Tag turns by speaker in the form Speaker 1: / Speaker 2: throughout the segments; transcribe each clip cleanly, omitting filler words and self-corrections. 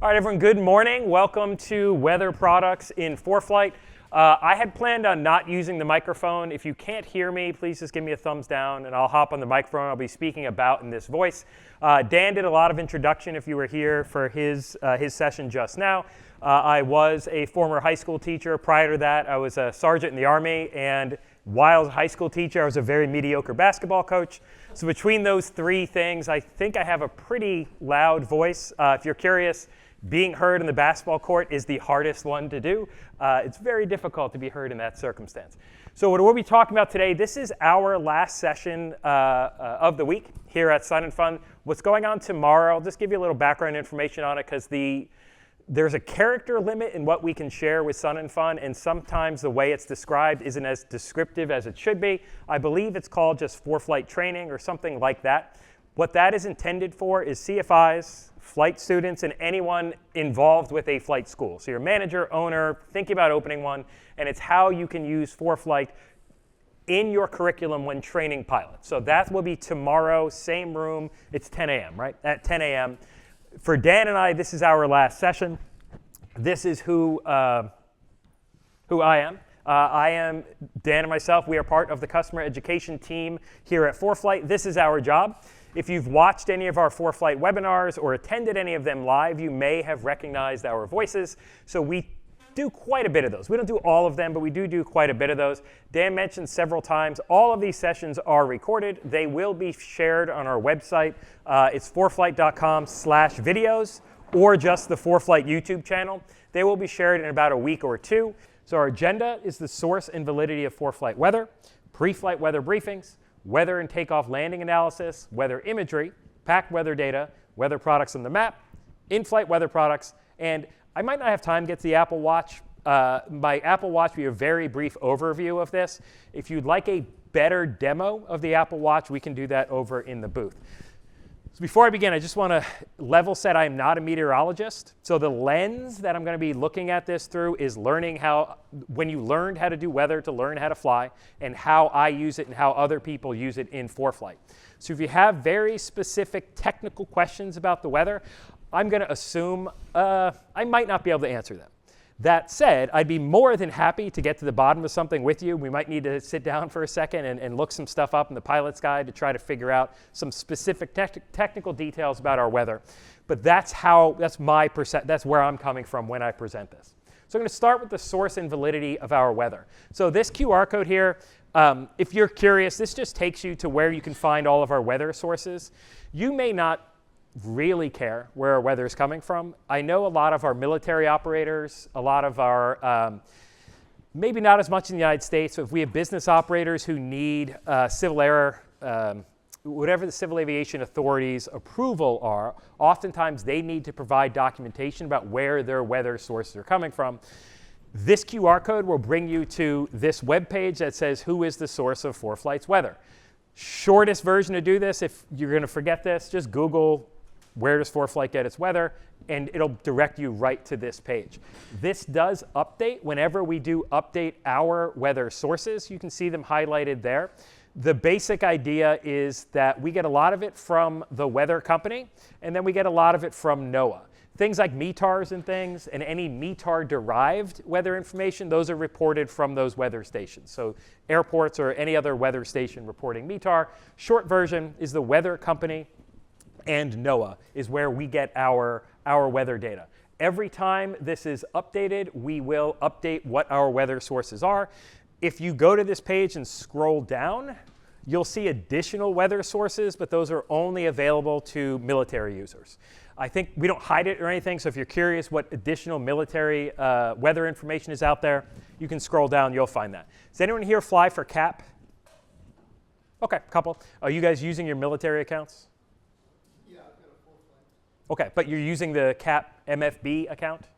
Speaker 1: All right, everyone, good morning. Welcome to Weather Products in ForeFlight. I had planned on not using the microphone. If you can't hear me, please just give me a thumbs down and I'll hop on the microphone. I'll be speaking about in this voice. Dan did a lot of introduction if you were here for his session just now. I was a former high school teacher. Prior to that, I was a sergeant in the Army, and while a high school teacher, I was a very mediocre basketball coach. So between those three things, I think I have a pretty loud voice. If you're curious, being heard in the basketball court is the hardest one to do. It's very difficult to be heard in that circumstance. So what we'll be talking about today, this is our last session of the week here at Sun and Fun. What's going on tomorrow, I'll just give you a little background information on it because there's a character limit in what we can share with Sun and Fun, and sometimes the way it's described isn't as descriptive as it should be. I believe it's called just ForeFlight training or something like that. What that is intended for is CFIs, flight students, and anyone involved with a flight school. So your manager, owner, thinking about opening one, and it's how you can use ForeFlight in your curriculum when training pilots. So that will be tomorrow, same room. It's 10 a.m., right? At 10 a.m. For Dan and I, this is our last session. This is who I am. I am Dan and myself. We are part of the customer education team here at ForeFlight. This is our job. If you've watched any of our ForeFlight webinars or attended any of them live, you may have recognized our voices. So we do quite a bit of those. We don't do all of them, but we do quite a bit of those. Dan mentioned several times, all of these sessions are recorded. They will be shared on our website. It's foreflight.com/videos or just the ForeFlight YouTube channel. They will be shared in about a week or two. So our agenda is the source and validity of ForeFlight weather, pre-flight weather briefings, weather and takeoff landing analysis, weather imagery, packed weather data, weather products on the map, in-flight weather products, and I might not have time to get to the Apple Watch. My Apple Watch will be a very brief overview of this. If you'd like a better demo of the Apple Watch, we can do that over in the booth. So before I begin, I just want to level set I am not a meteorologist. So the lens that I'm going to be looking at this through is learning how, when you learned how to do weather, to learn how to fly, and how I use it and how other people use it in ForeFlight. So if you have very specific technical questions about the weather, I'm going to assume I might not be able to answer them. That said, I'd be more than happy to get to the bottom of something with you. We might need to sit down for a second and look some stuff up in the pilot's guide to try to figure out some specific technical details about our weather. But that's where I'm coming from when I present this. So I'm going to start with the source and validity of our weather. So this QR code here, if you're curious, this just takes you to where you can find all of our weather sources. You may not really care where our weather is coming from. I know a lot of our military operators, a lot of our, maybe not as much in the United States, but if we have business operators who need civil air, whatever the civil aviation authorities' approval are, oftentimes they need to provide documentation about where their weather sources are coming from. This QR code will bring you to this web page that says who is the source of ForeFlight's weather. Shortest version to do this, if you're going to forget this, just Google where does ForeFlight get its weather, and it'll direct you right to this page. This does update whenever we do update our weather sources. You can see them highlighted there. The basic idea is that we get a lot of it from the weather company, and then we get a lot of it from NOAA. Things like METARs and things, and any METAR-derived weather information, those are reported from those weather stations. So airports or any other weather station reporting METAR. Short version is the weather company, and NOAA is where we get our weather data. Every time this is updated, we will update what our weather sources are. If you go to this page and scroll down, you'll see additional weather sources, but those are only available to military users. I think we don't hide it or anything, so if you're curious what additional military weather information is out there, you can scroll down, you'll find that. Does anyone here fly for CAP? Okay, a couple. Are you guys using your military accounts?
Speaker 2: Yeah, I've got a ForeFlight.
Speaker 1: Okay, but you're using the CAP MFB account? I'm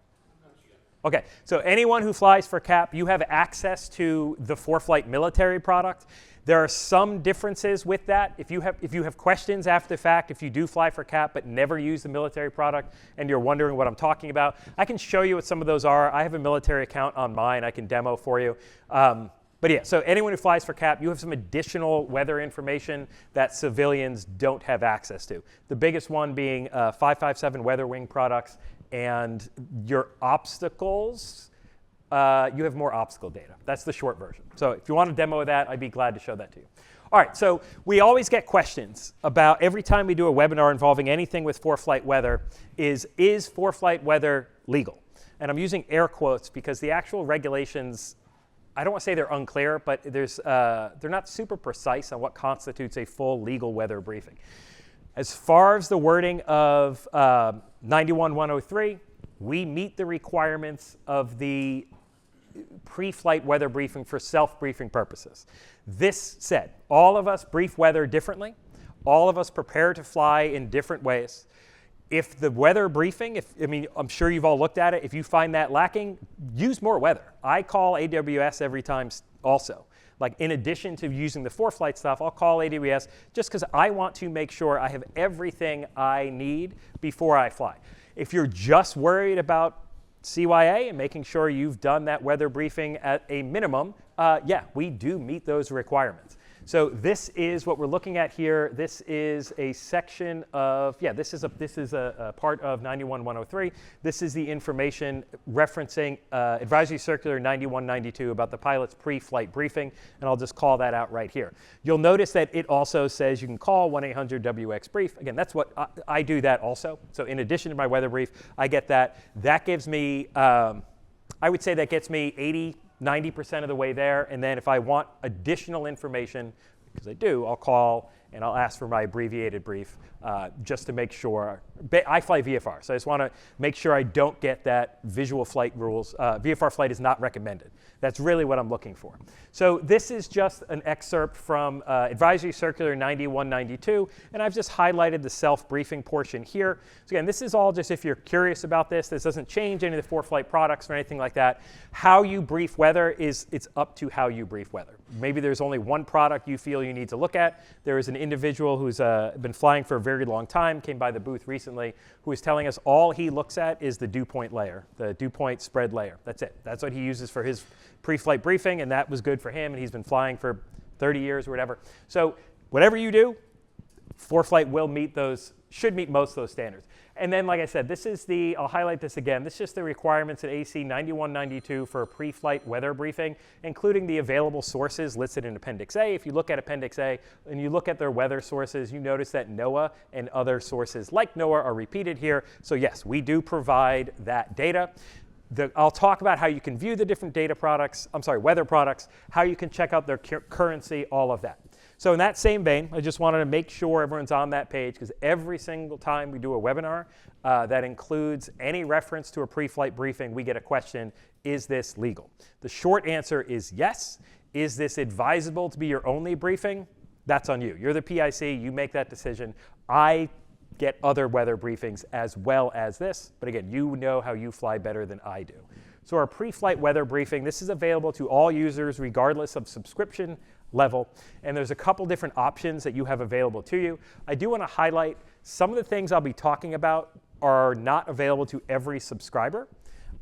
Speaker 1: not sure. Okay, so anyone who flies for CAP, you have access to the ForeFlight military product. There are some differences with that. If you have questions after the fact, if you do fly for CAP but never use the military product and you're wondering what I'm talking about, I can show you what some of those are. I have a military account on mine. I can demo for you. But yeah, so anyone who flies for CAP, you have some additional weather information that civilians don't have access to. The biggest one being 557 Weather Wing products And your obstacles, you have more obstacle data. That's the short version. So if you want a demo of that, I'd be glad to show that to you. All right, so we always get questions about every time we do a webinar involving anything with ForeFlight weather is ForeFlight weather legal? And I'm using air quotes because the actual regulations, I don't want to say they're unclear, but they're not super precise on what constitutes a full legal weather briefing. As far as the wording of 91-103, we meet the requirements of the pre-flight weather briefing for self-briefing purposes. This said, all of us brief weather differently. All of us prepare to fly in different ways. If the weather briefing, I'm sure you've all looked at it. If you find that lacking, use more weather. I call AWS every time also. Like in addition to using the ForeFlight stuff, I'll call AWS just because I want to make sure I have everything I need before I fly. If you're just worried about CYA and making sure you've done that weather briefing at a minimum, yeah, we do meet those requirements. So this is what we're looking at here. This is a section of, this is a part of 91-103. This is the information referencing Advisory Circular 91-92 about the pilot's pre-flight briefing, and I'll just call that out right here. You'll notice that it also says you can call 1-800-WX-BRIEF. Again, that's what I do that also. So in addition to my weather brief, I get that. That gives me, I would say that gets me 90% of the way there, and then if I want additional information, because I do, I'll call and I'll ask for my abbreviated brief just to make sure. I fly VFR, so I just want to make sure I don't get that visual flight rules. VFR flight is not recommended. That's really what I'm looking for. So this is just an excerpt from Advisory Circular 91-92, and I've just highlighted the self-briefing portion here. So again, this is all just if you're curious about this. This doesn't change any of the ForeFlight products or anything like that. How you brief weather it's up to how you brief weather. Maybe there's only one product you feel you need to look at. There is an individual who's been flying for a very long time, came by the booth recently, who is telling us all he looks at is the dew point layer, the dew point spread layer. That's it. That's what he uses for his pre-flight briefing, and that was good for him, and he's been flying for 30 years or whatever. So whatever you do, ForeFlight will meet those, should meet most of those standards. And then, like I said, this is the, I'll highlight this again, this is just the requirements at AC 91-92 for a pre-flight weather briefing, including the available sources listed in Appendix A. If you look at Appendix A and you look at their weather sources, you notice that NOAA and other sources like NOAA are repeated here. So yes, we do provide that data. I'll talk about how you can view the different weather products, how you can check out their currency, all of that. So in that same vein, I just wanted to make sure everyone's on that page, because every single time we do a webinar that includes any reference to a pre-flight briefing, we get a question, is this legal? The short answer is yes. Is this advisable to be your only briefing? That's on you. You're the PIC, you make that decision. I get other weather briefings as well as this, but again, you know how you fly better than I do. So our pre-flight weather briefing, this is available to all users regardless of subscription level, and there's a couple different options that you have available to you. I do want to highlight some of the things I'll be talking about are not available to every subscriber.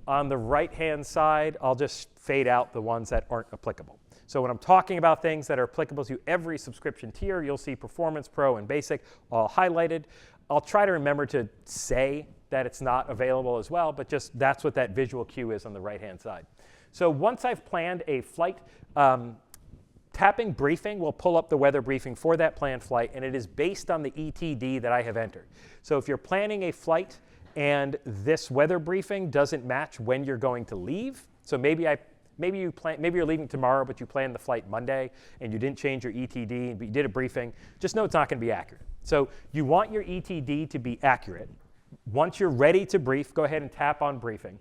Speaker 1: On the right-hand side, I'll just fade out the ones that aren't applicable. So when I'm talking about things that are applicable to every subscription tier, you'll see Performance, Pro, and Basic all highlighted. I'll try to remember to say that it's not available as well, but just that's what that visual cue is on the right-hand side. So once I've planned a flight, tapping briefing will pull up the weather briefing for that planned flight, and it is based on the ETD that I have entered. So if you're planning a flight and this weather briefing doesn't match when you're going to leave, so maybe you're leaving tomorrow, but you planned the flight Monday, and you didn't change your ETD, but you did a briefing, just know it's not going to be accurate. So you want your ETD to be accurate. Once you're ready to brief, go ahead and tap on briefing.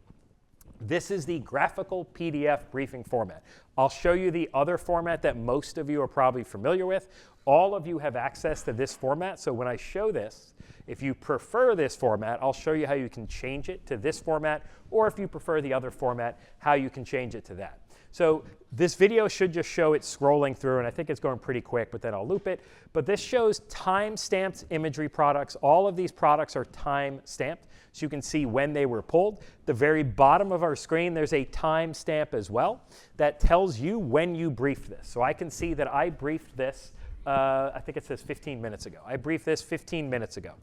Speaker 1: This is the graphical PDF briefing format. I'll show you the other format that most of you are probably familiar with. All of you have access to this format, so when I show this, if you prefer this format, I'll show you how you can change it to this format, or if you prefer the other format, how you can change it to that. So this video should just show it scrolling through, and I think it's going pretty quick, but then I'll loop it. But this shows time-stamped imagery products. All of these products are time-stamped, so you can see when they were pulled. The very bottom of our screen, there's a time stamp as well that tells you when you briefed this. So I can see that I briefed this, I think it says 15 minutes ago. I briefed this 15 minutes ago.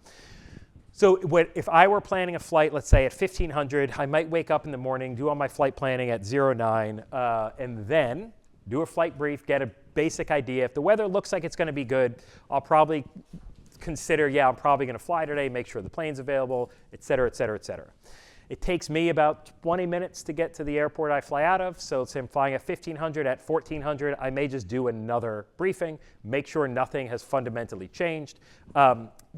Speaker 1: So if I were planning a flight, let's say at 1500, I might wake up in the morning, do all my flight planning at 09, and then do a flight brief, get a basic idea. If the weather looks like it's going to be good, I'll probably consider, yeah, I'm probably going to fly today, make sure the plane's available, et cetera, et cetera, et cetera. It takes me about 20 minutes to get to the airport I fly out of. So say I'm flying at 1500, at 1400, I may just do another briefing, make sure nothing has fundamentally changed.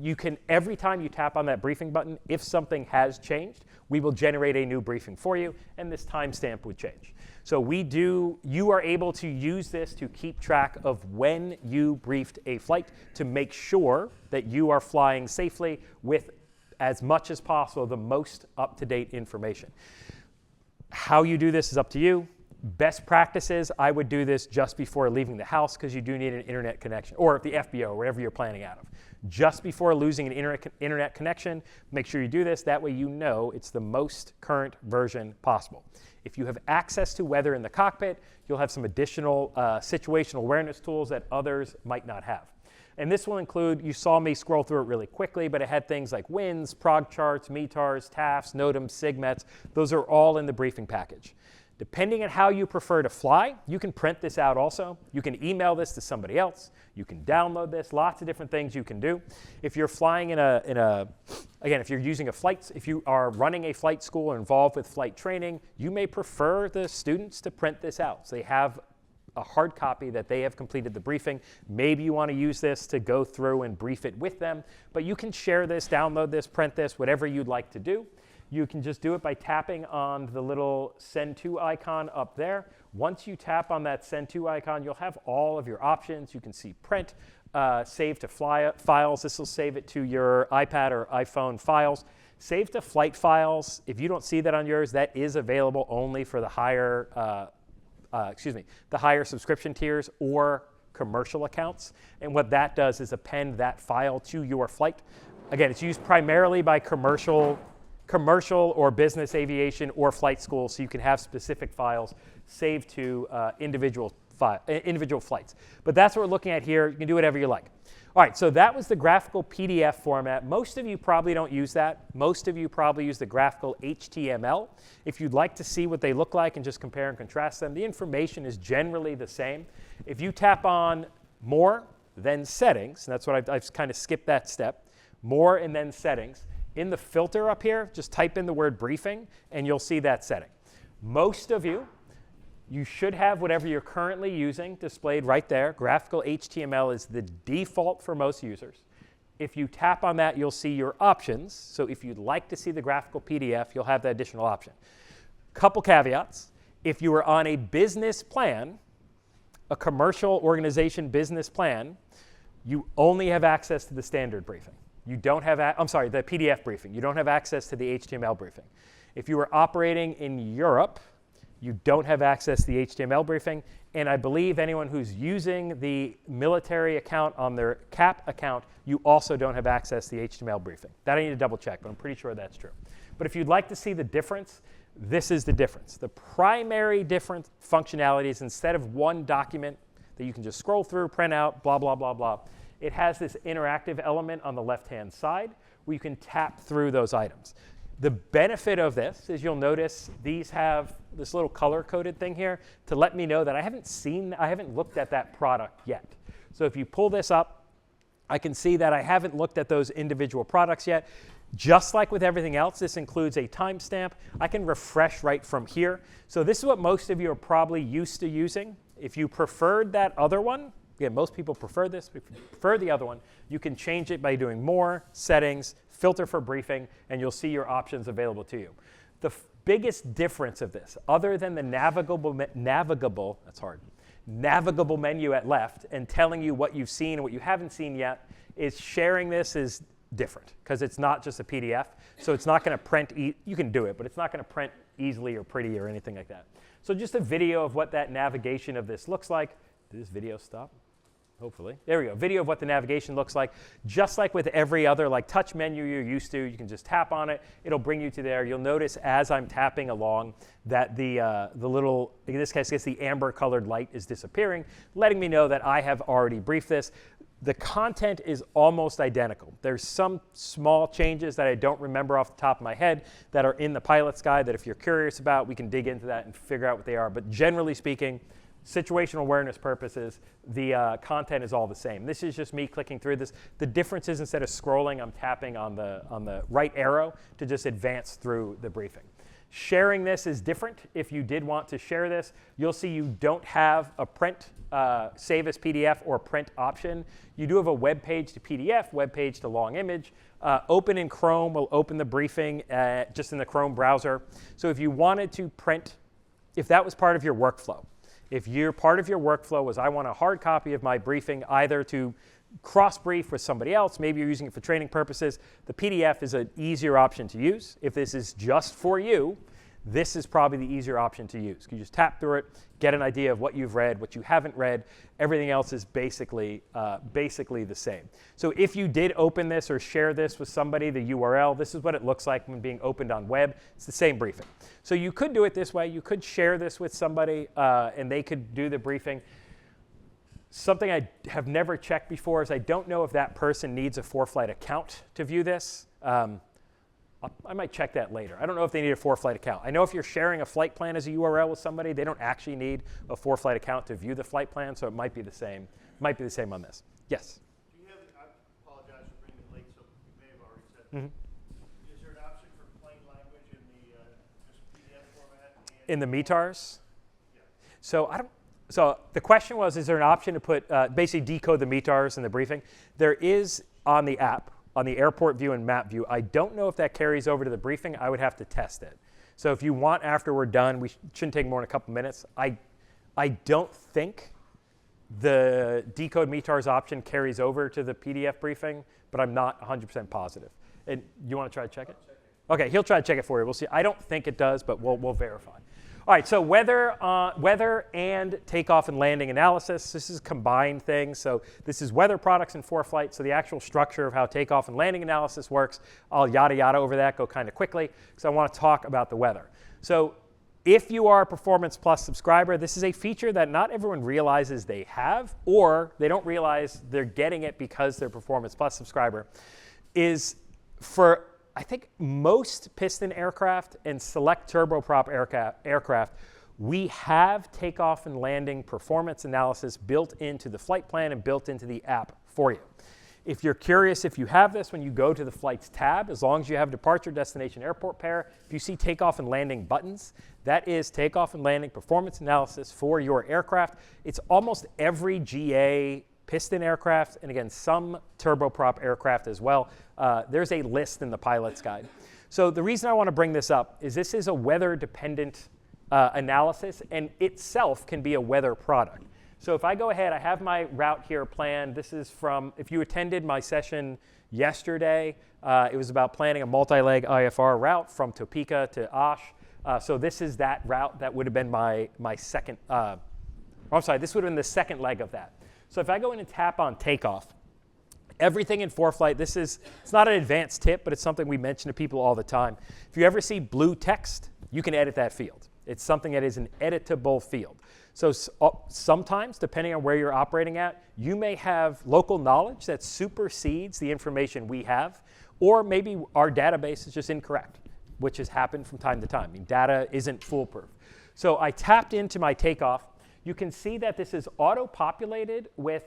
Speaker 1: You can, every time you tap on that briefing button, if something has changed, we will generate a new briefing for you, and this timestamp would change. So you are able to use this to keep track of when you briefed a flight to make sure that you are flying safely with as much as possible the most up-to-date information. How you do this is up to you. Best practices, I would do this just before leaving the house because you do need an internet connection, or the FBO, wherever you're planning out of. Just before losing an internet connection, make sure you do this. That way you know it's the most current version possible. If you have access to weather in the cockpit, you'll have some additional situational awareness tools that others might not have. And this will include, you saw me scroll through it really quickly, but it had things like winds, prog charts, METARs, TAFs, NOTAMs, SIGMETs. Those are all in the briefing package. Depending on how you prefer to fly, you can print this out also. You can email this to somebody else. You can download this, lots of different things you can do. If you're flying again, if you're using if you are running a flight school or involved with flight training, you may prefer the students to print this out. So they have a hard copy that they have completed the briefing. Maybe you want to use this to go through and brief it with them, but you can share this, download this, print this, whatever you'd like to do. You can just do it by tapping on the little Send To icon up there. Once you tap on that Send To icon, you'll have all of your options. You can see print, save to files. This will save it to your iPad or iPhone files. Save to flight files. If you don't see that on yours, that is available only for the higher subscription tiers or commercial accounts. And what that does is append that file to your flight. Again, it's used primarily by commercial or business aviation or flight school, so you can have specific files saved to individual flights. But that's what we're looking at here. You can do whatever you like. All right, so that was the graphical PDF format. Most of you probably don't use that. Most of you probably use the graphical HTML. If you'd like to see what they look like and just compare and contrast them, the information is generally the same. If you tap on More, then Settings, and that's what I've kind of skipped that step, More and then Settings, in the filter up here, just type in the word briefing, and you'll see that setting. Most of you should have whatever you're currently using displayed right there. Graphical HTML is the default for most users. If you tap on that, you'll see your options. So if you'd like to see the graphical PDF, you'll have that additional option. Couple caveats. If you are on a business plan, a commercial organization business plan, you only have access to the standard briefing. You don't have, the PDF briefing. You don't have access to the HTML briefing. If you are operating in Europe, you don't have access to the HTML briefing. And I believe anyone who's using the military account on their CAP account, you also don't have access to the HTML briefing. That I need to double check, but I'm pretty sure that's true. But if you'd like to see the difference, this is the difference. The primary different functionality is instead of one document that you can just scroll through, print out, blah, blah, blah, blah, it has this interactive element on the left-hand side where you can tap through those items. The benefit of this is you'll notice these have this little color-coded thing here to let me know that I haven't looked at that product yet. So if you pull this up, I can see that I haven't looked at those individual products yet. Just like with everything else, this includes a timestamp. I can refresh right from here. So this is what most of you are probably used to using. If you preferred that other one, again, most people prefer this, but if you prefer the other one, you can change it by doing More, Settings, Filter for Briefing, and you'll see your options available to you. The biggest difference of this, other than the navigable menu at left and telling you what you've seen and what you haven't seen yet, is sharing this is different because it's not just a PDF. So it's not going to print, you can do it, but it's not going to print easily or pretty or anything like that. So just a video of what that navigation of this looks like. Did this video stop? Hopefully. There we go. Video of what the navigation looks like. Just like with every other touch menu you're used to, you can just tap on it. It'll bring you to there. You'll notice as I'm tapping along that the little, in this case, the amber colored light is disappearing, letting me know that I have already briefed this. The content is almost identical. There's some small changes that I don't remember off the top of my head that are in the pilot's guide that if you're curious about, we can dig into that and figure out what they are. But generally speaking, situational awareness purposes, the content is all the same. This is just me clicking through this. The difference is instead of scrolling, I'm tapping on the right arrow to just advance through the briefing. Sharing this is different. If you did want to share this, you'll see you don't have a print, save as PDF or print option. You do have a web page to PDF, web page to long image. Open in Chrome will open the briefing just in the Chrome browser. So if you wanted to print, if that was part of your workflow, if part of your workflow was I want a hard copy of my briefing either to cross-brief with somebody else, maybe you're using it for training purposes, the PDF is an easier option to use. If this is just for you, this is probably the easier option to use. You just tap through it, get an idea of what you've read, what you haven't read. Everything else is basically the same. So if you did open this or share this with somebody, the URL, this is what it looks like when being opened on web. It's the same briefing. So you could do it this way. You could share this with somebody and they could do the briefing. Something I have never checked before is I don't know if that person needs a ForeFlight account to view this. I might check that later. I don't know if they need a ForeFlight account. I know if you're sharing a flight plan as a URL with somebody, they don't actually need a ForeFlight account to view the flight plan, so it might be the same. Might be the same on this. Yes?
Speaker 2: Do you have, I apologize for bringing it late, so you may have already said this. Is there an option for plain language in the just PDF format?
Speaker 1: In the METARs?
Speaker 2: Yeah.
Speaker 1: So the question was, is there an option to put, basically decode the METARs in the briefing? There is on the app, on the airport view and map view. I don't know if that carries over to the briefing. I would have to test it. So if you want after we're done, we shouldn't take more than a couple minutes. I don't think the decode METARs option carries over to the PDF briefing, but I'm not 100% positive. And you want to try to check it? Okay, he'll try to check it for you. We'll see. I don't think it does, but we'll verify. All right, so weather and takeoff and landing analysis. This is a combined thing. So this is weather products in ForeFlight. So the actual structure of how takeoff and landing analysis works, I'll yada yada over that, go kind of quickly, because I want to talk about the weather. So if you are a Performance Plus subscriber, this is a feature that not everyone realizes they have, or they don't realize they're getting it because they're a Performance Plus subscriber, is for I think most piston aircraft and select turboprop aircraft, we have takeoff and landing performance analysis built into the flight plan and built into the app for you. If you're curious if you have this, when you go to the Flights tab, as long as you have departure, destination, airport pair, if you see takeoff and landing buttons, that is takeoff and landing performance analysis for your aircraft. It's almost every GA piston aircraft, and again, some turboprop aircraft as well. There's a list in the pilot's guide. So the reason I want to bring this up is this is a weather-dependent analysis, and itself can be a weather product. So if I go ahead, I have my route here planned. This is from, if you attended my session yesterday, it was about planning a multi-leg IFR route from Topeka to Osh. So this is that route. That would have been my second, I'm sorry, this would have been the second leg of that. So if I go in and tap on takeoff, everything in ForeFlight, it's not an advanced tip, but it's something we mention to people all the time. If you ever see blue text, you can edit that field. It's something that is an editable field. So sometimes, depending on where you're operating at, you may have local knowledge that supersedes the information we have, or maybe our database is just incorrect, which has happened from time to time. I mean, data isn't foolproof. So I tapped into my takeoff. You can see that this is auto-populated with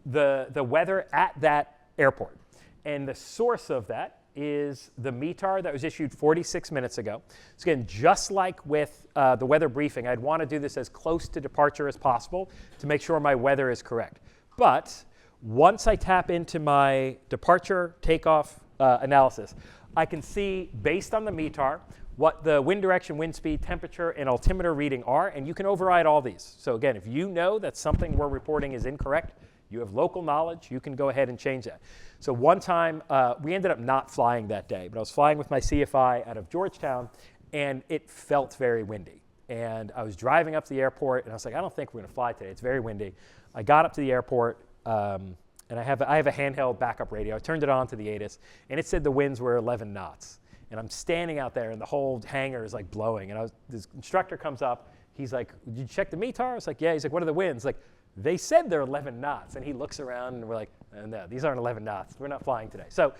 Speaker 1: the weather at that airport. And the source of that is the METAR that was issued 46 minutes ago. So again, just like with the weather briefing, I'd want to do this as close to departure as possible to make sure my weather is correct. But once I tap into my departure takeoff analysis, I can see, based on the METAR, what the wind direction, wind speed, temperature, and altimeter reading are, and you can override all these. So again, if you know that something we're reporting is incorrect, you have local knowledge, you can go ahead and change that. So one time, we ended up not flying that day, but I was flying with my CFI out of Georgetown, and it felt very windy. And I was driving up to the airport, and I was like, I don't think we're gonna fly today, it's very windy. I got up to the airport, and I have a handheld backup radio. I turned it on to the ATIS, and it said the winds were 11 knots. And I'm standing out there, and the whole hangar is like blowing. And this instructor comes up. He's like, "Did you check the METAR?" I was like, "Yeah." He's like, "What are the winds?" Like, they said they're 11 knots. And he looks around and we're like, no, these aren't 11 knots. We're not flying today. So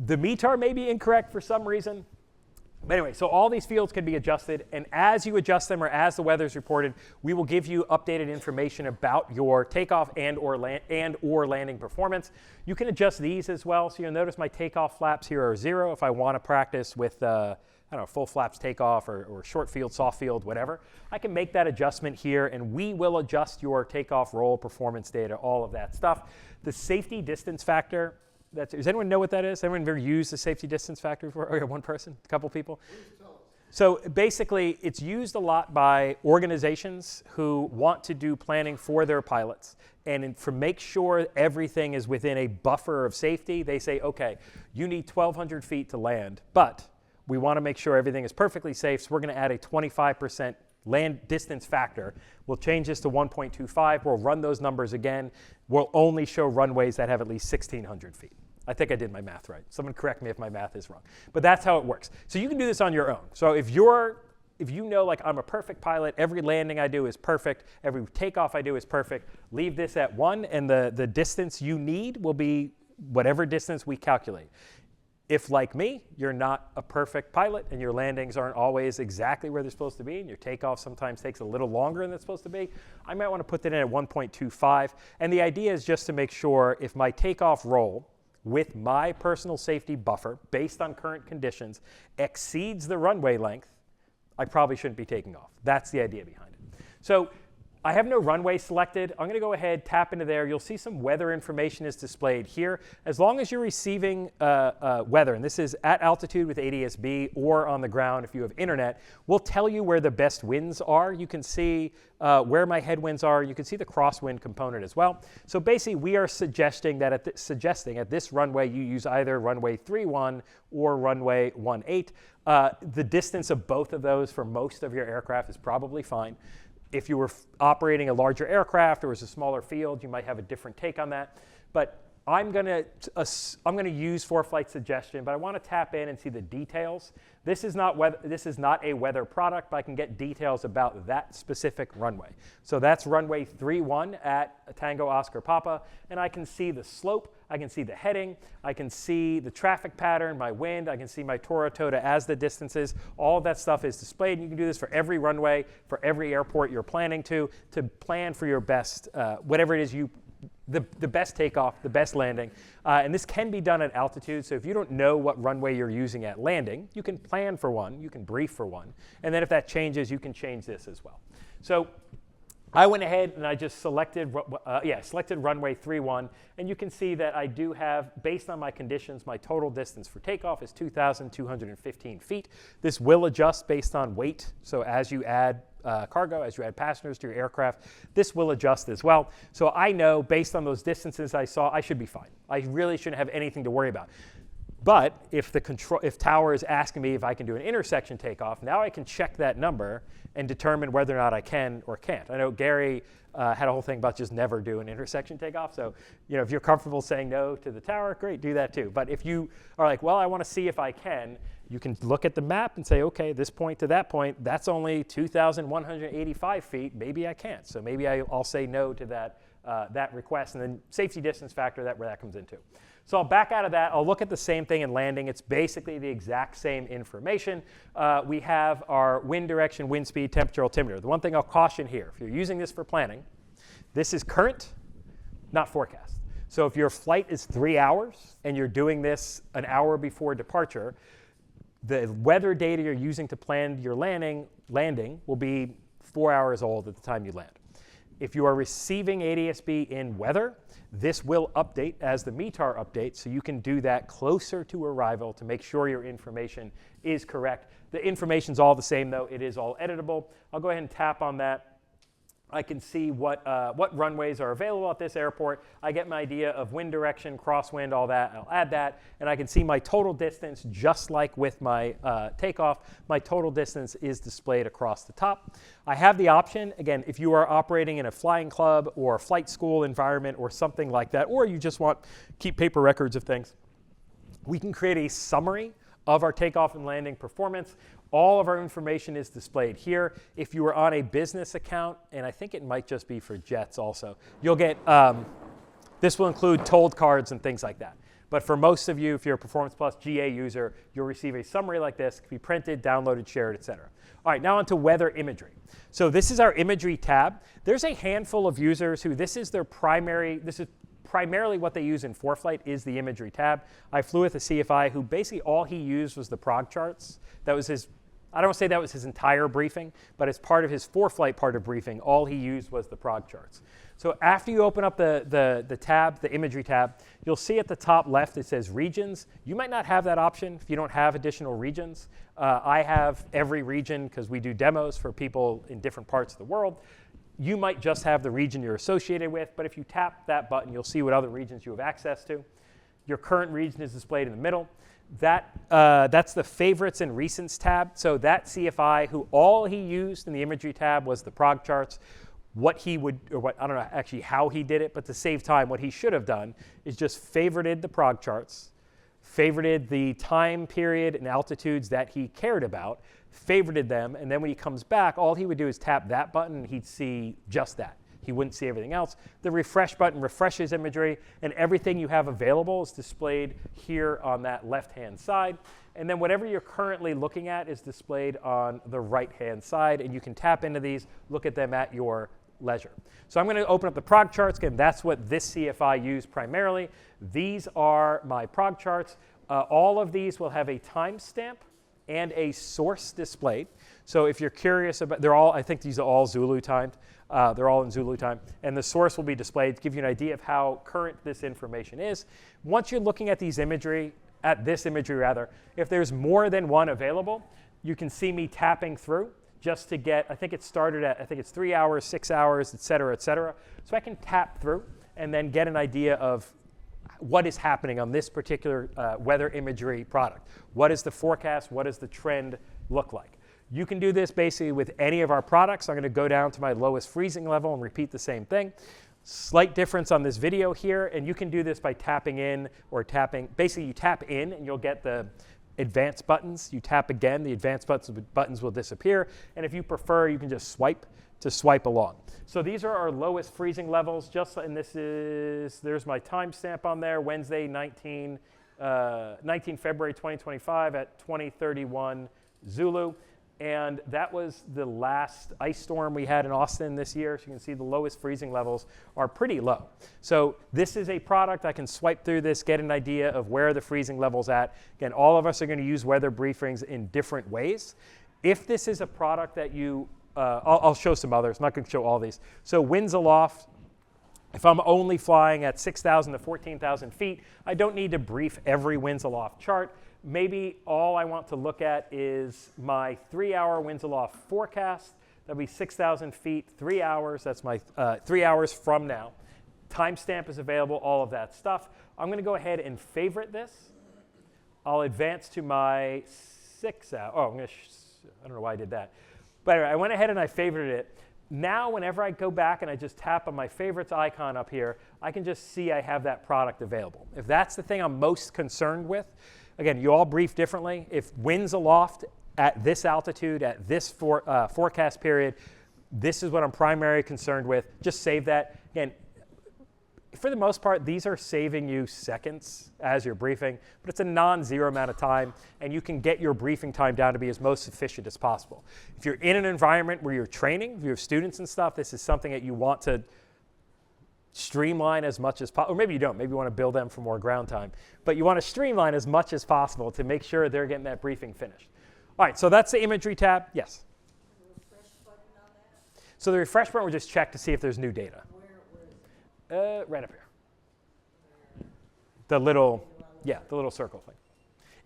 Speaker 1: the METAR may be incorrect for some reason. But anyway, so all these fields can be adjusted, and as you adjust them or as the weather is reported, we will give you updated information about your takeoff and or landing performance. You can adjust these as well. So you'll notice my takeoff flaps here are 0 if I want to practice with I don't know, full flaps takeoff or short field, soft field, whatever. I can make that adjustment here, and we will adjust your takeoff roll, performance data, all of that stuff. The safety distance factor, does anyone know what that is? Anyone ever used the safety distance factor before? Okay, one person, a couple people. So basically, it's used a lot by organizations who want to do planning for their pilots. And to make sure everything is within a buffer of safety, they say, okay, you need 1,200 feet to land, but we want to make sure everything is perfectly safe, so we're going to add a 25% land distance factor. We'll change this to 1.25. We'll run those numbers again. We'll only show runways that have at least 1,600 feet. I think I did my math right. Someone correct me if my math is wrong. But that's how it works. So you can do this on your own. So if you know, like, I'm a perfect pilot, every landing I do is perfect, every takeoff I do is perfect, leave this at 1, and the distance you need will be whatever distance we calculate. If, like me, you're not a perfect pilot and your landings aren't always exactly where they're supposed to be and your takeoff sometimes takes a little longer than it's supposed to be, I might want to put that in at 1.25. And the idea is just to make sure if my takeoff roll with my personal safety buffer based on current conditions exceeds the runway length, I probably shouldn't be taking off. That's the idea behind it. So I have no runway selected. I'm going to go ahead, tap into there. You'll see some weather information is displayed here. As long as you're receiving weather, and this is at altitude with ADS-B or on the ground if you have internet, we'll tell you where the best winds are. You can see where my headwinds are. You can see the crosswind component as well. So basically, we are suggesting that at this runway, you use either runway 31 or runway 18. The distance of both of those for most of your aircraft is probably fine. If you were operating a larger aircraft or was a smaller field, you might have a different take on that. But I'm going to use ForeFlight suggestion, but I want to tap in and see the details. This is not a weather product, but I can get details about that specific runway. So that's runway 31 at Tango Oscar Papa, and I can see the slope, I can see the heading, I can see the traffic pattern, my wind, I can see my Tora Tota as the distances. All of that stuff is displayed, and you can do this for every runway, for every airport you're planning to plan for your best, whatever it is the best takeoff, the best landing. And this can be done at altitude, so if you don't know what runway you're using at landing, you can plan for one, you can brief for one, and then if that changes, you can change this as well. So I went ahead and I just selected runway 31, and you can see that I do have, based on my conditions, my total distance for takeoff is 2,215 feet. This will adjust based on weight, so as you add cargo, as you add passengers to your aircraft, this will adjust as well. So I know, based on those distances I saw, I should be fine. I really shouldn't have anything to worry about. But if Tower is asking me if I can do an intersection takeoff, now I can check that number and determine whether or not I can or can't. I know Gary had a whole thing about just never do an intersection takeoff. So, if you're comfortable saying no to the tower, great, do that too. But if you are like, well, I want to see if I can, you can look at the map and say, okay, this point to that point, that's only 2,185 feet. Maybe I can't. So maybe I'll say no to that request. And then safety distance factor, where that comes into. So I'll back out of that. I'll look at the same thing in landing. It's basically the exact same information. We have our wind direction, wind speed, temperature, altimeter. The one thing I'll caution here, if you're using this for planning, this is current, not forecast. So if your flight is 3 hours and you're doing this an hour before departure, the weather data you're using to plan your landing will be 4 hours old at the time you land. If you are receiving ADS-B in weather, this will update as the METAR updates, so you can do that closer to arrival to make sure your information is correct. The information's all the same, though. It is all editable. I'll go ahead and tap on that. I can see what runways are available at this airport. I get my idea of wind direction, crosswind, all that. I'll add that, and I can see my total distance, just like with my takeoff. My total distance is displayed across the top. I have the option, again, if you are operating in a flying club or a flight school environment or something like that, or you just want to keep paper records of things, we can create a summary of our takeoff and landing performance. All of our information is displayed here. If you were on a business account, and I think it might just be for jets also, you'll get, this will include tolled cards and things like that. But for most of you, if you're a Performance Plus GA user, you'll receive a summary like this. It can be printed, downloaded, shared, etc. All right, now onto weather imagery. So this is our imagery tab. There's a handful of users who this is primarily what they use in ForeFlight is the imagery tab. I flew with a CFI who basically all he used was the prog charts. That was his, I don't say that was his entire briefing, but as part of his ForeFlight part of briefing, all he used was the prog charts. So after you open up the tab, the imagery tab, you'll see at the top left it says regions. You might not have that option if you don't have additional regions. I have every region because we do demos for people in different parts of the world. You might just have the region you're associated with, but if you tap that button, you'll see what other regions you have access to. Your current region is displayed in the middle. That's the favorites and recents tab. So that CFI, who all he used in the imagery tab was the prog charts, what he would, or what, I don't know actually how he did it, but to save time, what he should have done is just favorited the prog charts, favorited the time period and altitudes that he cared about, favorited them, and then when he comes back, all he would do is tap that button and he'd see just that. He wouldn't see everything else. The refresh button refreshes imagery, and everything you have available is displayed here on that left-hand side. And then whatever you're currently looking at is displayed on the right-hand side, and you can tap into these, look at them at your leisure. So I'm going to open up the prog charts. Again, that's what this CFI used primarily. These are my prog charts. All of these will have a timestamp and a source displayed. So if you're curious about, they're all, I think these are all Zulu timed. They're all in Zulu time. And the source will be displayed to give you an idea of how current this information is. Once you're looking at these imagery, at this imagery rather, if there's more than one available, you can see me tapping through just to get, I think it started at, I think it's 3 hours, 6 hours, et cetera, et cetera. So I can tap through and then get an idea of what is happening on this particular weather imagery product. What is the forecast? What does the trend look like? You can do this basically with any of our products. I'm going to go down to my lowest freezing level and repeat the same thing. Slight difference on this video here, and you can do this by tapping in or tapping. Basically, you tap in and you'll get the advanced buttons. You tap again, the advanced buttons will disappear. And if you prefer, you can just swipe to swipe along. So these are our lowest freezing levels. And there's my timestamp on there, Wednesday, 19 February 2025 at 20:31 Zulu. And that was the last ice storm we had in Austin this year. So you can see the lowest freezing levels are pretty low. So this is a product, I can swipe through this, get an idea of where the freezing level's at. Again, all of us are going to use weather briefings in different ways. If this is a product that you, I'll show some others. I'm not going to show all these. So winds aloft, if I'm only flying at 6,000 to 14,000 feet, I don't need to brief every winds aloft chart. Maybe all I want to look at is my 3-hour winds aloft forecast. That'll be 6,000 feet, 3 hours. That's my 3 hours from now. Timestamp is available, all of that stuff. I'm going to go ahead and favorite this. I'll advance to my 6 hour. Oh, I don't know why I did that. But anyway, I went ahead and I favorited it. Now, whenever I go back and I just tap on my favorites icon up here, I can just see I have that product available. If that's the thing I'm most concerned with, again, you all brief differently. If winds aloft at this altitude, at this forecast period, this is what I'm primarily concerned with. Just save that. Again, for the most part, these are saving you seconds as you're briefing, but it's a non-zero amount of time, and you can get your briefing time down to be as most efficient as possible. If you're in an environment where you're training, if you have students and stuff, this is something that you want to streamline as much as possible. Or maybe you don't. Maybe you want to build them for more ground time. But you want to streamline as much as possible to make sure they're getting that briefing finished. All right, so that's the imagery tab. Yes?
Speaker 3: Refresh button on that?
Speaker 1: So the refresh button will just check to see if there's new data.
Speaker 3: Where is it?
Speaker 1: Right up here. The little circle thing.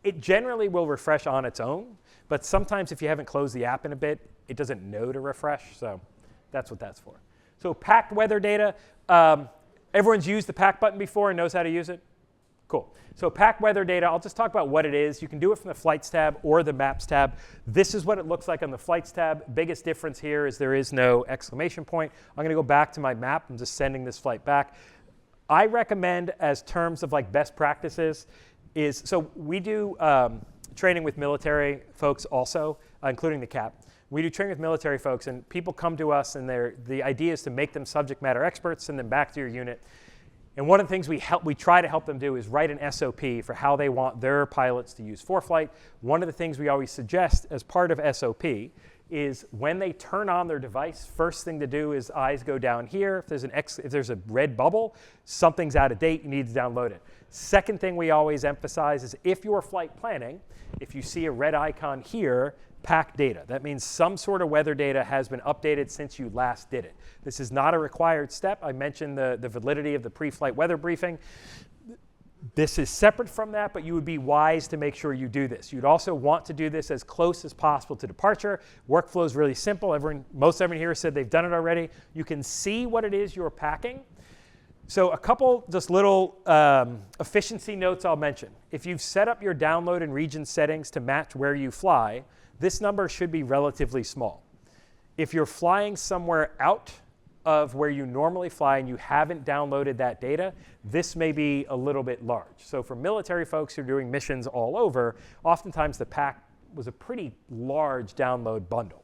Speaker 1: It generally will refresh on its own, but sometimes if you haven't closed the app in a bit, it doesn't know to refresh, so that's what that's for. So packed weather data, everyone's used the pack button before and knows how to use it? Cool. So packed weather data, I'll just talk about what it is. You can do it from the Flights tab or the Maps tab. This is what it looks like on the Flights tab. Biggest difference here is there is no exclamation point. I'm going to go back to my map. I'm just sending this flight back. I recommend, as terms of like best practices, is so we do training with military folks also, including the CAP. We do training with military folks, and people come to us, and the idea is to make them subject matter experts, send them back to your unit. And one of the things we try to help them do is write an SOP for how they want their pilots to use ForeFlight. One of the things we always suggest as part of SOP is when they turn on their device, first thing to do is eyes go down here. If there's a red bubble, something's out of date, you need to download it. Second thing we always emphasize is if you're flight planning, if you see a red icon here, pack data. That means some sort of weather data has been updated since you last did it. This is not a required step. I mentioned the validity of the pre-flight weather briefing. This is separate from that, but you would be wise to make sure you do this. You'd also want to do this as close as possible to departure. Workflow is really simple. Most everyone here said they've done it already. You can see what it is you're packing. So a couple just little efficiency notes I'll mention. If you've set up your download and region settings to match where you fly, this number should be relatively small. If you're flying somewhere out of where you normally fly and you haven't downloaded that data, this may be a little bit large. So for military folks who are doing missions all over, oftentimes the pack was a pretty large download bundle.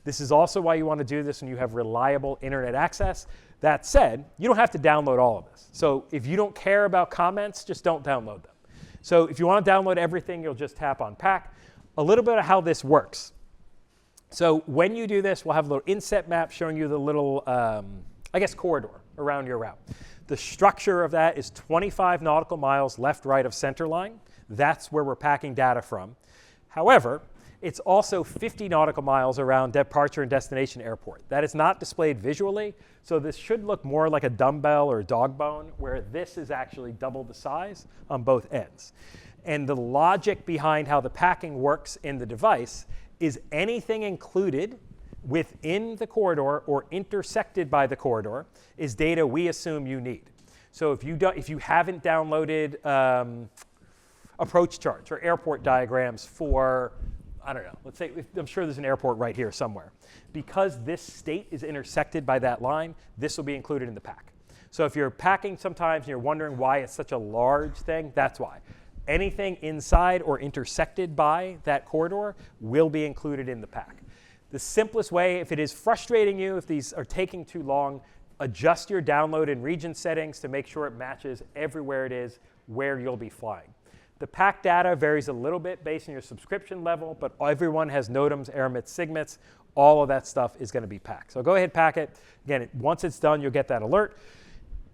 Speaker 1: This is also why you want to do this when you have reliable internet access. That said, you don't have to download all of this. So if you don't care about comments, just don't download them. So if you want to download everything, you'll just tap on pack. A little bit of how this works. So when you do this, we'll have a little inset map showing you the little, corridor around your route. The structure of that is 25 nautical miles left, right of center line. That's where we're packing data from. However, it's also 50 nautical miles around departure and destination airport. That is not displayed visually, so this should look more like a dumbbell or a dog bone, where this is actually double the size on both ends. And the logic behind how the packing works in the device is anything included within the corridor or intersected by the corridor is data we assume you need. So if you haven't downloaded approach charts or airport diagrams for, I don't know, let's say, I'm sure there's an airport right here somewhere. Because this state is intersected by that line, this will be included in the pack. So if you're packing sometimes and you're wondering why it's such a large thing, that's why. Anything inside or intersected by that corridor will be included in the pack. The simplest way, if it is frustrating you, if these are taking too long, adjust your download and region settings to make sure it matches everywhere it is where you'll be flying. The pack data varies a little bit based on your subscription level, but everyone has NOTAMs, AirMITs, SIGMETs. All of that stuff is going to be packed. So go ahead, pack it. Again, once it's done, you'll get that alert.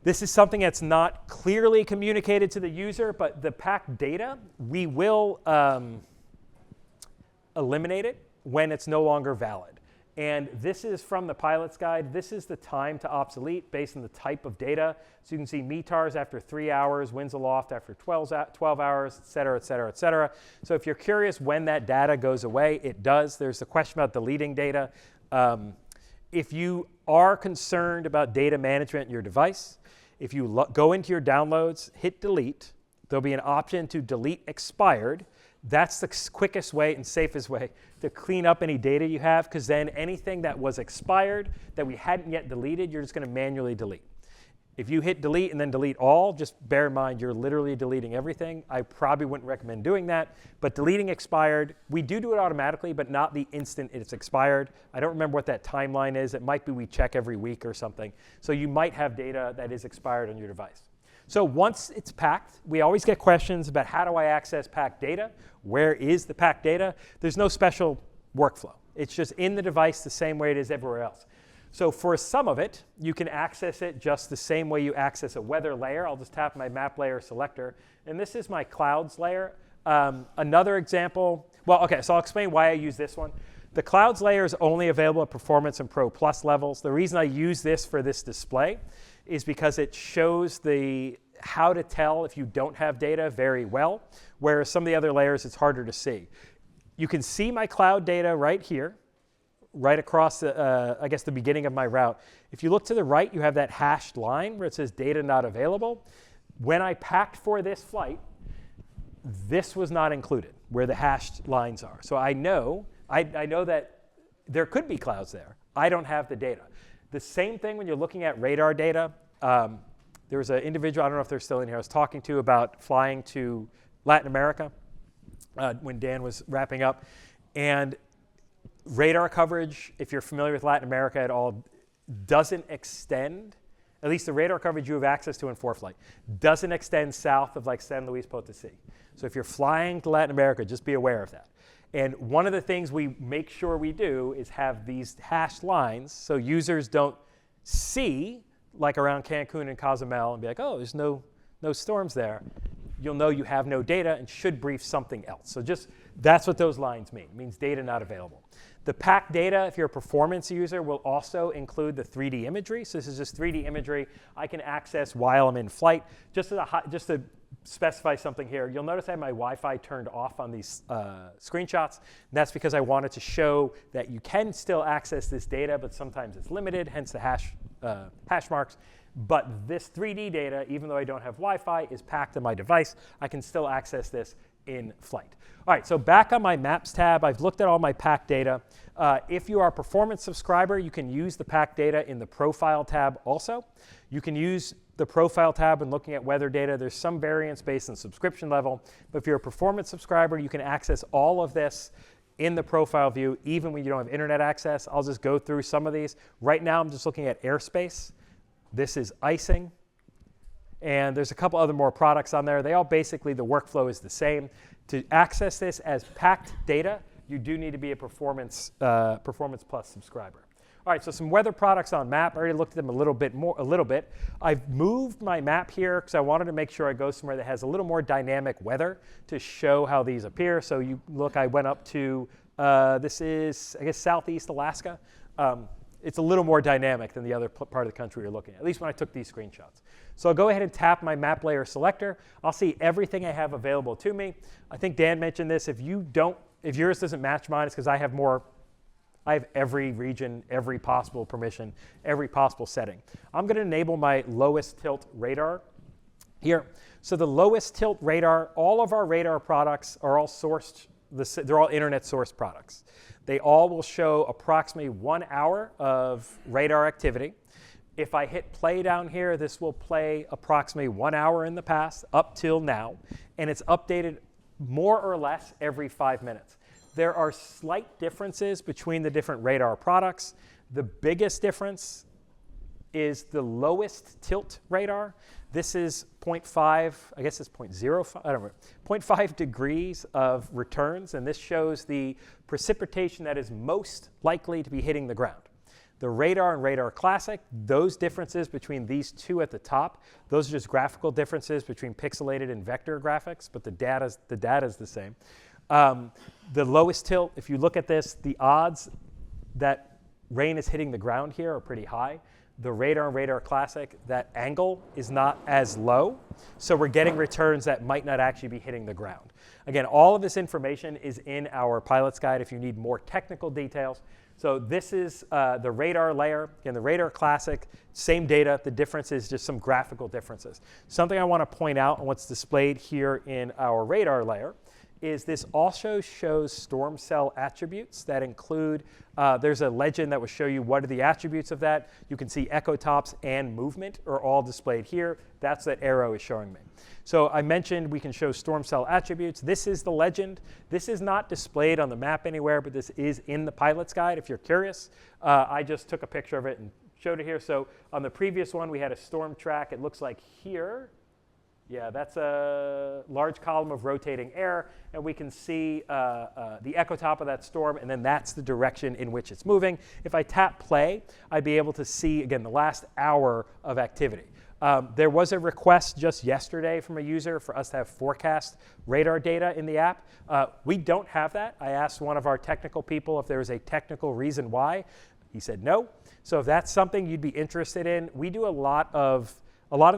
Speaker 1: This is something that's not clearly communicated to the user, but the pack data, we will eliminate it when it's no longer valid. And this is from the pilot's guide. This is the time to obsolete based on the type of data. So you can see METARs after 3 hours, winds aloft after 12 hours, et cetera, et cetera, et cetera. So if you're curious when that data goes away, it does. There's the question about deleting data. If you are concerned about data management in your device, if you go into your downloads, hit delete, there'll be an option to delete expired. That's the quickest way and safest way to clean up any data you have, because then anything that was expired that we hadn't yet deleted, you're just going to manually delete. If you hit delete and then delete all, just bear in mind you're literally deleting everything. I probably wouldn't recommend doing that, but deleting expired, we do it automatically, but not the instant it's expired. I don't remember what that timeline is. It might be we check every week or something. So you might have data that is expired on your device. So once it's packed, we always get questions about how do I access packed data? Where is the packed data? There's no special workflow. It's just in the device the same way it is everywhere else. So for some of it, you can access it just the same way you access a weather layer. I'll just tap my map layer selector. And this is my clouds layer. Another example, so I'll explain why I use this one. The clouds layer is only available at Performance and Pro Plus levels. The reason I use this for this display is because it shows how to tell if you don't have data very well, whereas some of the other layers it's harder to see. You can see my cloud data right here, right across the beginning of my route. If you look to the right, you have that hashed line where it says data not available. When I packed for this flight, this was not included where the hashed lines are. So I know that there could be clouds there. I don't have the data. The same thing when you're looking at radar data. There was an individual, I don't know if they're still in here, I was talking to about flying to Latin America. when Dan was wrapping up. And radar coverage, if you're familiar with Latin America at all, doesn't extend, at least the radar coverage you have access to in ForeFlight, doesn't extend south of like San Luis Potosí. So if you're flying to Latin America, just be aware of that. And one of the things we make sure we do is have these hashed lines so users don't see, like around Cancun and Cozumel, and be like, oh, there's no storms there. You'll know you have no data and should brief something else. So just, that's what those lines mean. It means data not available. The packed data, if you're a performance user, will also include the 3D imagery. So this is just 3D imagery I can access while I'm in flight. Just to specify something here, you'll notice I have my Wi-Fi turned off on these screenshots. And that's because I wanted to show that you can still access this data, but sometimes it's limited, hence the hash marks. But this 3D data, even though I don't have Wi-Fi, is packed in my device. I can still access this in flight. All right, so back on my Maps tab, I've looked at all my packed data. If you are a performance subscriber, you can use the packed data in the Profile tab also. You can use the Profile tab when looking at weather data. There's some variance based on subscription level, but if you're a performance subscriber, you can access all of this in the profile view, even when you don't have internet access. I'll just go through some of these. Right now, I'm just looking at airspace. This is icing. And there's a couple other more products on there. They all basically, the workflow is the same. To access this as packed data, you do need to be a Performance Plus subscriber. All right, so some weather products on map. I already looked at them a little bit. I've moved my map here because I wanted to make sure I go somewhere that has a little more dynamic weather to show how these appear. So you look, I went up to, this is, I guess, Southeast Alaska. It's a little more dynamic than the other part of the country you're looking at least when I took these screenshots. So I'll go ahead and tap my map layer selector. I'll see everything I have available to me. I think Dan mentioned this. If yours doesn't match mine, it's because I have every region, every possible permission, every possible setting. I'm going to enable my lowest tilt radar here. So the lowest tilt radar, all of our radar products are all sourced, they're all internet sourced products. They all will show approximately 1 hour of radar activity. If I hit play down here, this will play approximately 1 hour in the past up till now, and it's updated more or less every 5 minutes. There are slight differences between the different radar products. The biggest difference is the lowest tilt radar. This is 0.5, I guess it's 0.05, I don't know, 0.5 degrees of returns, and this shows the precipitation that is most likely to be hitting the ground. The radar and radar classic, those differences between these two at the top, those are just graphical differences between pixelated and vector graphics, but the data's the same. The lowest tilt, if you look at this, the odds that rain is hitting the ground here are pretty high. The radar and radar classic, that angle is not as low, so we're getting returns that might not actually be hitting the ground. Again, all of this information is in our pilot's guide if you need more technical details. So this is the radar layer. Again, the radar classic, same data. The difference is just some graphical differences. Something I want to point out on what's displayed here in our radar layer is this also shows storm cell attributes that include, there's a legend that will show you what are the attributes of that. You can see echo tops and movement are all displayed here. That's what arrow is showing me. So I mentioned we can show storm cell attributes. This is the legend. This is not displayed on the map anywhere, but this is in the pilot's guide if you're curious. I just took a picture of it and showed it here. So on the previous one, we had a storm track. It looks like here. Yeah, that's a large column of rotating air, and we can see the echo top of that storm, and then that's the direction in which it's moving. If I tap play, I'd be able to see, again, the last hour of activity. There was a request just yesterday from a user for us to have forecast radar data in the app. We don't have that. I asked one of our technical people if there was a technical reason why. He said no. So if that's something you'd be interested in, we do a lot of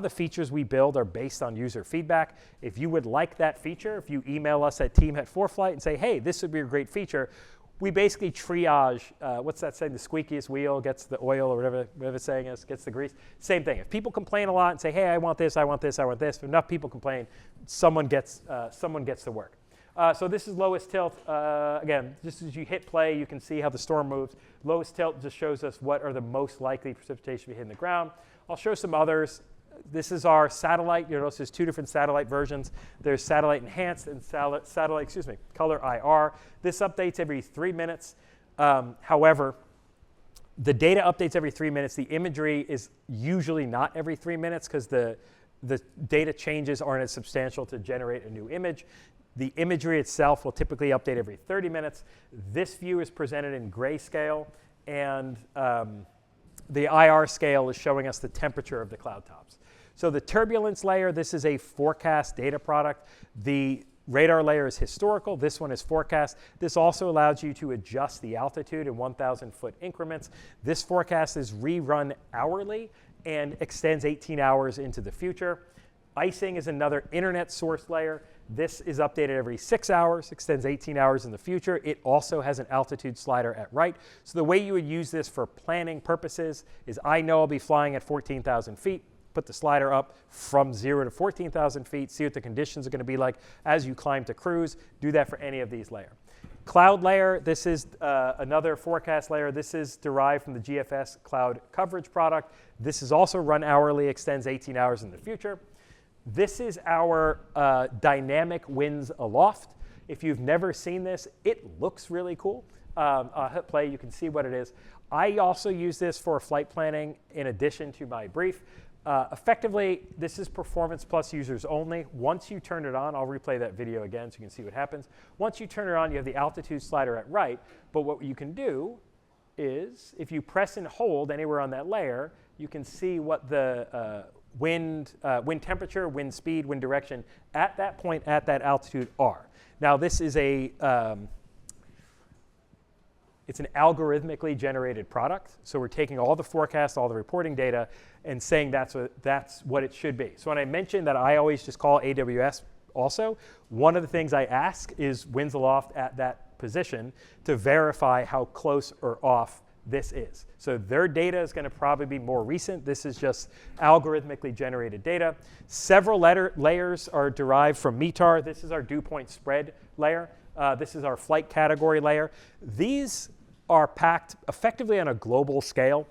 Speaker 1: the features we build are based on user feedback. If you would like that feature, if you email us at team@ForeFlight and say, hey, this would be a great feature, we basically triage, what's that saying, the squeakiest wheel gets the oil, or whatever the saying is, gets the grease. Same thing. If people complain a lot and say, hey, I want this, I want this, I want this, if enough people complain, someone gets the work. So this is lowest tilt. Again, just as you hit play, you can see how the storm moves. Lowest tilt just shows us what are the most likely precipitation to be hitting the ground. I'll show some others. This is our satellite. You'll notice there's two different satellite versions. There's satellite enhanced and satellite, color IR. This updates every 3 minutes. However, the data updates every 3 minutes. The imagery is usually not every 3 minutes because the data changes aren't as substantial to generate a new image. The imagery itself will typically update every 30 minutes. This view is presented in grayscale, and the IR scale is showing us the temperature of the cloud tops. So the turbulence layer, this is a forecast data product. The radar layer is historical. This one is forecast. This also allows you to adjust the altitude in 1,000-foot increments. This forecast is rerun hourly and extends 18 hours into the future. Icing is another internet source layer. This is updated every 6 hours, extends 18 hours in the future. It also has an altitude slider at right. So the way you would use this for planning purposes is I know I'll be flying at 14,000 feet. Put the slider up from 0 to 14,000 feet, see what the conditions are going to be like as you climb to cruise. Do that for any of these layers. Cloud layer, this is another forecast layer. This is derived from the GFS cloud coverage product. This is also run hourly, extends 18 hours in the future. This is our dynamic winds aloft. If you've never seen this, it looks really cool. I'll hit play, you can see what it is. I also use this for flight planning in addition to my brief. Effectively, this is performance plus users only. Once you turn it on, I'll replay that video again so you can see what happens. Once you turn it on, you have the altitude slider at right, but what you can do is if you press and hold anywhere on that layer, you can see what the wind temperature, wind speed, wind direction at that point at that altitude are. Now this is it's an algorithmically generated product. So we're taking all the forecasts, all the reporting data, and saying that's what it should be. So when I mentioned that I always just call AWS also, one of the things I ask is winds aloft at that position to verify how close or off this is. So their data is going to probably be more recent. This is just algorithmically generated data. Several layers are derived from METAR. This is our dew point spread layer. This is our flight category layer. These are packed effectively on a global scale.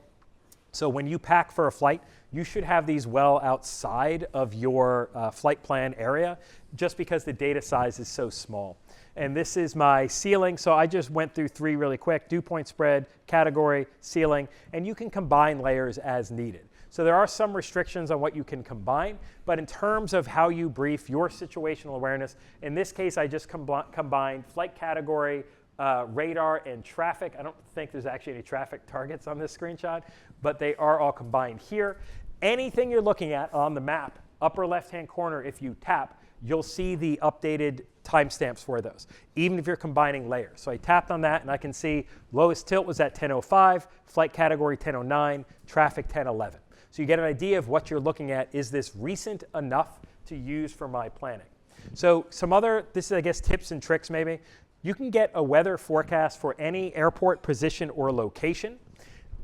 Speaker 1: So when you pack for a flight, you should have these well outside of your flight plan area just because the data size is so small. And this is my ceiling. So I just went through 3 really quick: dew point spread, category, ceiling, and you can combine layers as needed. So there are some restrictions on what you can combine, but in terms of how you brief your situational awareness, in this case, I just combined flight category, radar, and traffic. I don't think there's actually any traffic targets on this screenshot, but they are all combined here. Anything you're looking at on the map, upper left-hand corner, if you tap, you'll see the updated timestamps for those, even if you're combining layers. So I tapped on that, and I can see lowest tilt was at 10:05, flight category 10:09, traffic 10:11. So you get an idea of what you're looking at. Is this recent enough to use for my planning? So this is, I guess, tips and tricks maybe. You can get a weather forecast for any airport position or location.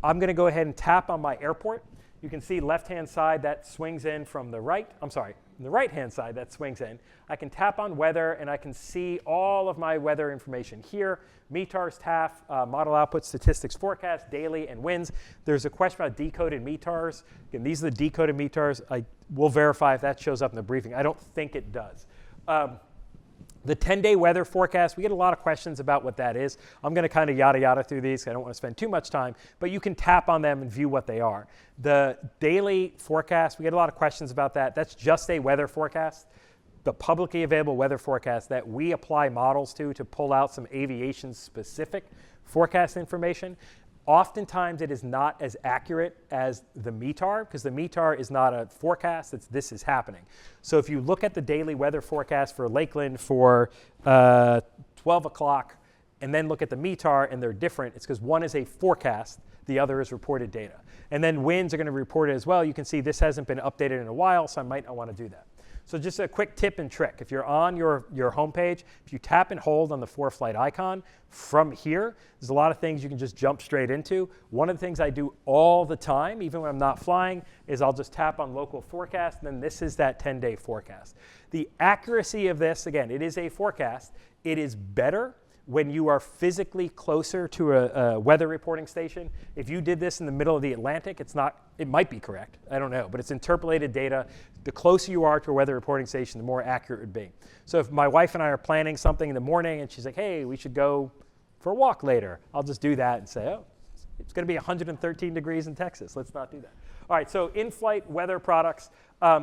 Speaker 1: I'm going to go ahead and tap on my airport. You can see left-hand side that swings in from the right. I'm sorry, the right-hand side that swings in. I can tap on weather, and I can see all of my weather information here. METARs, TAF, model output, statistics, forecast, daily, and winds. There's a question about decoded METARs. Again, these are the decoded METARs. I will verify if that shows up in the briefing. I don't think it does. The 10-day weather forecast, we get a lot of questions about what that is. I'm going to kind of yada through these. I don't want to spend too much time, but you can tap on them and view what they are. The daily forecast, we get a lot of questions about that. That's just a weather forecast, the publicly available weather forecast that we apply models to pull out some aviation-specific forecast information. Oftentimes, it is not as accurate as the METAR, because the METAR is not a forecast, this is happening. So if you look at the daily weather forecast for Lakeland for 12 o'clock, and then look at the METAR, and they're different, it's because one is a forecast, the other is reported data. And then winds are going to report it as well. You can see this hasn't been updated in a while, so I might not want to do that. So just a quick tip and trick. If you're on your homepage, if you tap and hold on the ForeFlight icon, from here, there's a lot of things you can just jump straight into. One of the things I do all the time, even when I'm not flying, is I'll just tap on local forecast, and then this is that 10-day forecast. The accuracy of this, again, it is a forecast. It is better when you are physically closer to a weather reporting station. If you did this in the middle of the Atlantic, it might be correct. I don't know, but it's interpolated data. The closer you are to a weather reporting station, the more accurate it would be. So if my wife and I are planning something in the morning and she's like, hey, we should go for a walk later, I'll just do that and say, oh, it's going to be 113 degrees in Texas. Let's not do that. All right, so in-flight weather products.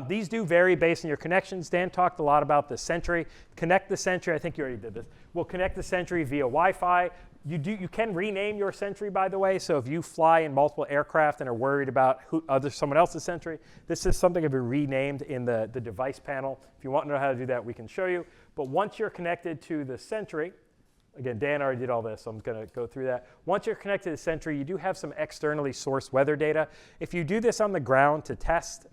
Speaker 1: These do vary based on your connections. Dan talked a lot about the Sentry. Connect the Sentry. I think you already did this. We'll connect the Sentry via Wi-Fi. You can rename your Sentry, by the way. So if you fly in multiple aircraft and are worried about someone else's Sentry, this is something that will be renamed in the device panel. If you want to know how to do that, we can show you. But once you're connected to the Sentry, again, Dan already did all this, so I'm going to go through that. Once you're connected to the Sentry, you do have some externally sourced weather data. If you do this on the ground to test,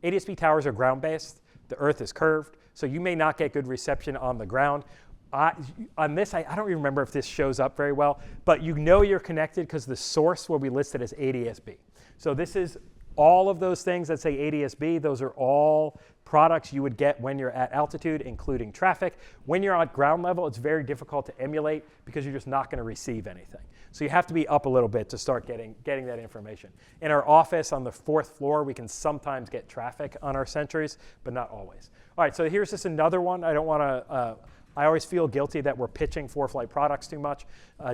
Speaker 1: ADS-B towers are ground-based. The Earth is curved, so you may not get good reception on the ground. On this, I don't even remember if this shows up very well, but you know you're connected because the source will be listed as ADS-B. So this is all of those things that say ADS-B. Those are all products you would get when you're at altitude, including traffic. When you're at ground level, it's very difficult to emulate because you're just not going to receive anything. So you have to be up a little bit to start getting that information. In our office on the 4th floor, we can sometimes get traffic on our Sentries, but not always. All right, so here's just another one. I don't want to I always feel guilty that we're pitching ForeFlight products too much.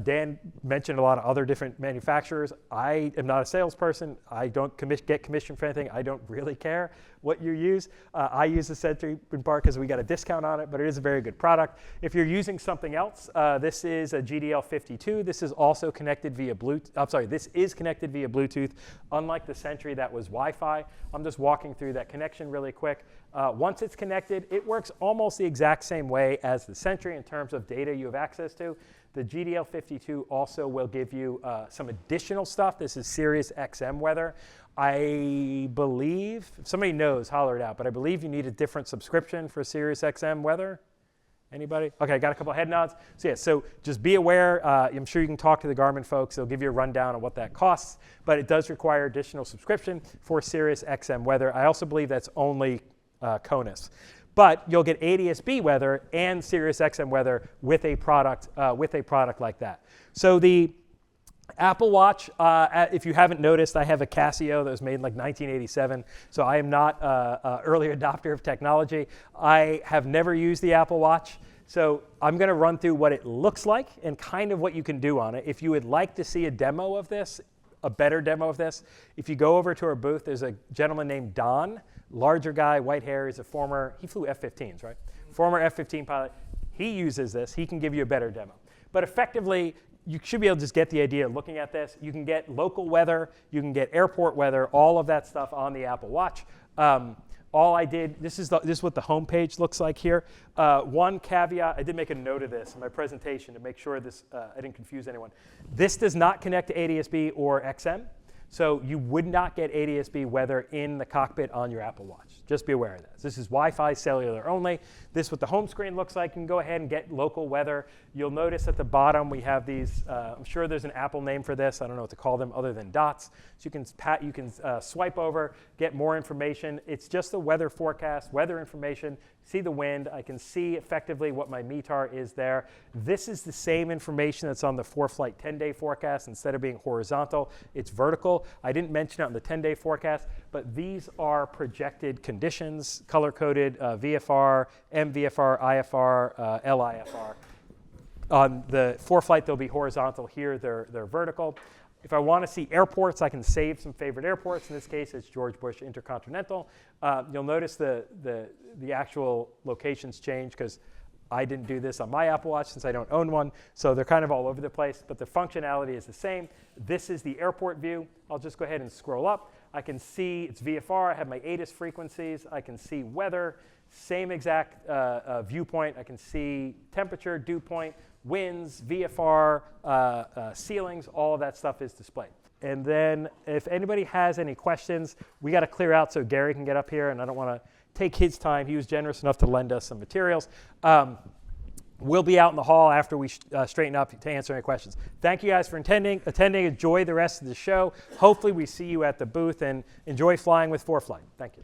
Speaker 1: Dan mentioned a lot of other different manufacturers. I am not a salesperson. I don't get commission for anything. I don't really care what you use. I use the Sentry in part because we got a discount on it, but it is a very good product. If you're using something else, this is a GDL52. This is also connected via Bluetooth. I'm sorry, this is connected via Bluetooth, unlike the Sentry that was Wi-Fi. I'm just walking through that connection really quick. Once it's connected, it works almost the exact same way as the Sentry in terms of data you have access to. The GDL52 also will give you some additional stuff. This is Sirius XM weather. I believe, if somebody knows, holler it out, but I believe you need a different subscription for Sirius XM weather. Anybody? Okay, I got a couple head nods. So yeah, so just be aware. I'm sure you can talk to the Garmin folks. They'll give you a rundown on what that costs, but it does require additional subscription for Sirius XM weather. I also believe that's only CONUS. But you'll get ADS-B weather and Sirius XM weather with a product like that. So the Apple Watch, if you haven't noticed, I have a Casio that was made in like 1987, so I am not an early adopter of technology. I have never used the Apple Watch, so I'm going to run through what it looks like and kind of what you can do on it. If you would like to see a demo of this, a better demo of this, if you go over to our booth, there's a gentleman named Don, larger guy, white hair. He's he flew F-15s, right? Former F-15 pilot. He uses this. He can give you a better demo. But effectively, you should be able to just get the idea of looking at this. You can get local weather. You can get airport weather, all of that stuff on the Apple Watch. All I did, this is what the home page looks like here. One caveat, I did make a note of this in my presentation to make sure I didn't confuse anyone. This does not connect to ADS-B or XM. So you would not get ADS-B weather in the cockpit on your Apple Watch. Just be aware of that. This is Wi-Fi cellular only. This is what the home screen looks like. You can go ahead and get local weather. You'll notice at the bottom we have these, I'm sure there's an Apple name for this. I don't know what to call them other than dots. So you can swipe over, get more information. It's just the weather forecast, weather information, see the wind. I can see effectively what my METAR is there. This is the same information that's on the ForeFlight 10-day forecast. Instead of being horizontal, it's vertical. I didn't mention it on the 10-day forecast, but these are projected conditions, color-coded VFR, MVFR, IFR, LIFR. On the ForeFlight, they'll be horizontal. Here, they're vertical. If I want to see airports, I can save some favorite airports. In this case, it's George Bush Intercontinental. You'll notice the actual locations change because I didn't do this on my Apple Watch since I don't own one. So they're kind of all over the place, but the functionality is the same. This is the airport view. I'll just go ahead and scroll up. I can see it's VFR. I have my ATIS frequencies. I can see weather, same exact viewpoint. I can see temperature, dew point, winds, VFR, ceilings, all of that stuff is displayed. And then if anybody has any questions, we got to clear out so Gary can get up here, and I don't want to take his time. He was generous enough to lend us some materials. We'll be out in the hall after we straighten up to answer any questions. Thank you guys for attending. Enjoy the rest of the show. Hopefully we see you at the booth, and enjoy flying with ForeFlight. Thank you.